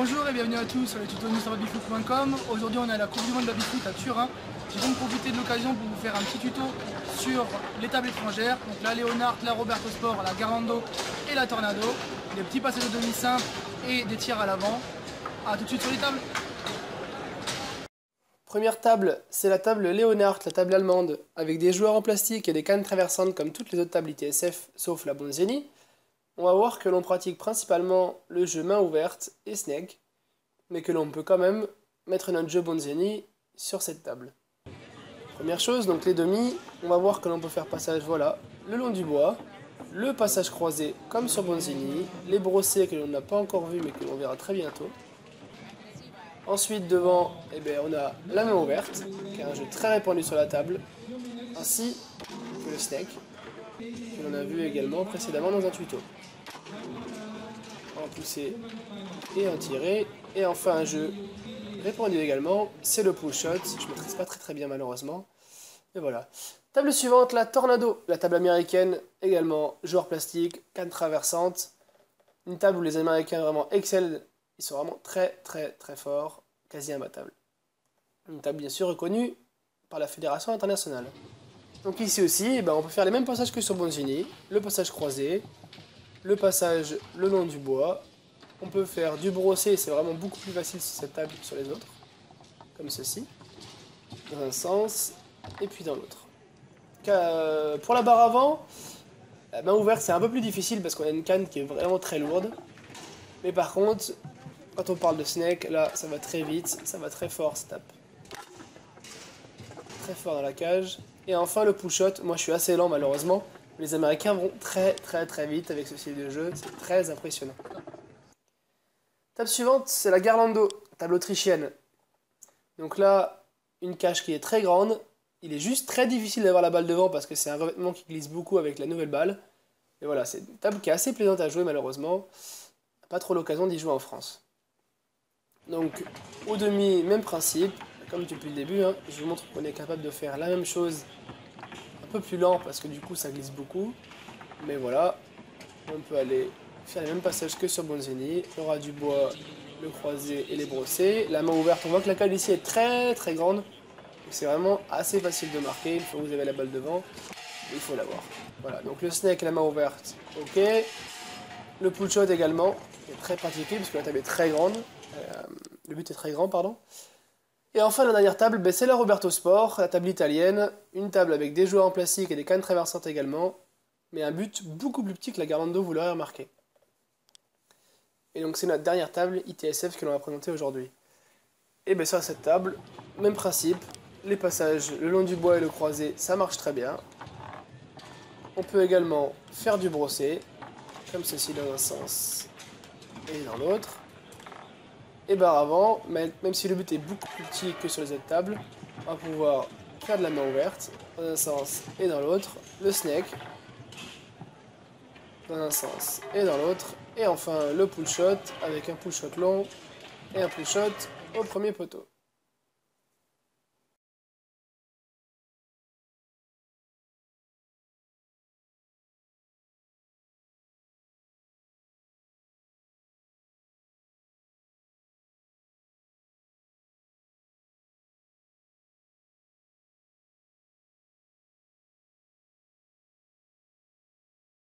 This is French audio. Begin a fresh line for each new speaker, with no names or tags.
Bonjour et bienvenue à tous sur les tutos sur babyfoot.com. Aujourd'hui on est à la Coupe du Monde de babyfoot à Turin. J'ai donc profité de l'occasion pour vous faire un petit tuto sur les tables étrangères. Donc la Leonhardt, la Roberto Sport, la Garlando et la Tornado. Des petits passages de demi simples et des tirs à l'avant. A tout de suite sur les tables.
Première table, c'est la table Leonhardt, la table allemande, avec des joueurs en plastique et des cannes traversantes comme toutes les autres tables ITSF, sauf la Bonzini. On va voir que l'on pratique principalement le jeu main ouverte et snake, mais que l'on peut quand même mettre notre jeu Bonzini sur cette table. Première chose, donc les demi, on va voir que l'on peut faire passage, voilà, le long du bois, le passage croisé comme sur Bonzini, les brossés que l'on n'a pas encore vu mais que l'on verra très bientôt. Ensuite devant, on a la main ouverte, qui est un jeu très répandu sur la table, ainsi que le snake, que l'on a vu également précédemment dans un tuto. En pousser et en tirer. Et enfin un jeu répandu également, c'est le pull shot. Je ne maîtrise pas très bien malheureusement. Et voilà. Table suivante, la Tornado, la table américaine, également joueur plastique, canne traversante. Une table où les Américains vraiment excellent. Ils sont vraiment très forts, quasi imbattables. Une table bien sûr reconnue par la Fédération internationale. Donc ici aussi, on peut faire les mêmes passages que sur Bonzini, le passage croisé, le passage le long du bois. On peut faire du brossé, c'est vraiment beaucoup plus facile sur cette table que sur les autres, comme ceci, dans un sens et puis dans l'autre. Pour la barre avant, la main ouverte c'est un peu plus difficile parce qu'on a une canne qui est vraiment très lourde. Mais par contre, quand on parle de snake, là ça va très vite, ça va très fort, ça tape. Très fort dans la cage. Et enfin le pull shot, moi je suis assez lent malheureusement, les Américains vont très vite avec ce style de jeu, c'est très impressionnant. Table suivante, c'est la Garlando, table autrichienne. Donc là, une cage qui est très grande, il est juste très difficile d'avoir la balle devant parce que c'est un revêtement qui glisse beaucoup avec la nouvelle balle. Et voilà, c'est une table qui est assez plaisante à jouer malheureusement, pas trop l'occasion d'y jouer en France. Donc au demi, même principe, comme depuis le début, je vous montre qu'on est capable de faire la même chose un peu plus lent parce que du coup ça glisse beaucoup. Mais voilà, on peut aller faire les mêmes passages que sur Bonzini. Il y aura du bois, le croisé et les brossés. La main ouverte, on voit que la cale ici est très grande. C'est vraiment assez facile de marquer. Une fois que vous avez la balle devant, il faut l'avoir. Voilà, donc le snake et la main ouverte, ok. Le pull shot également, qui est très pratiqué puisque la table est très grande. Le but est très grand, pardon. Et enfin, la dernière table, c'est la Roberto Sport, la table italienne. Une table avec des joueurs en plastique et des cannes traversantes également. Mais un but beaucoup plus petit que la Garlando, vous l'aurez remarqué. Et donc c'est notre dernière table ITSF que l'on va présenter aujourd'hui. Et sur cette table, même principe, les passages le long du bois et le croisé, ça marche très bien. On peut également faire du brossé, comme ceci dans un sens et dans l'autre. Et barre avant, même si le but est beaucoup plus petit que sur les autres tables, on va pouvoir faire de la main ouverte, dans un sens et dans l'autre, le snake, dans un sens et dans l'autre, et enfin le pull shot avec un pull shot long et un pull shot au premier poteau.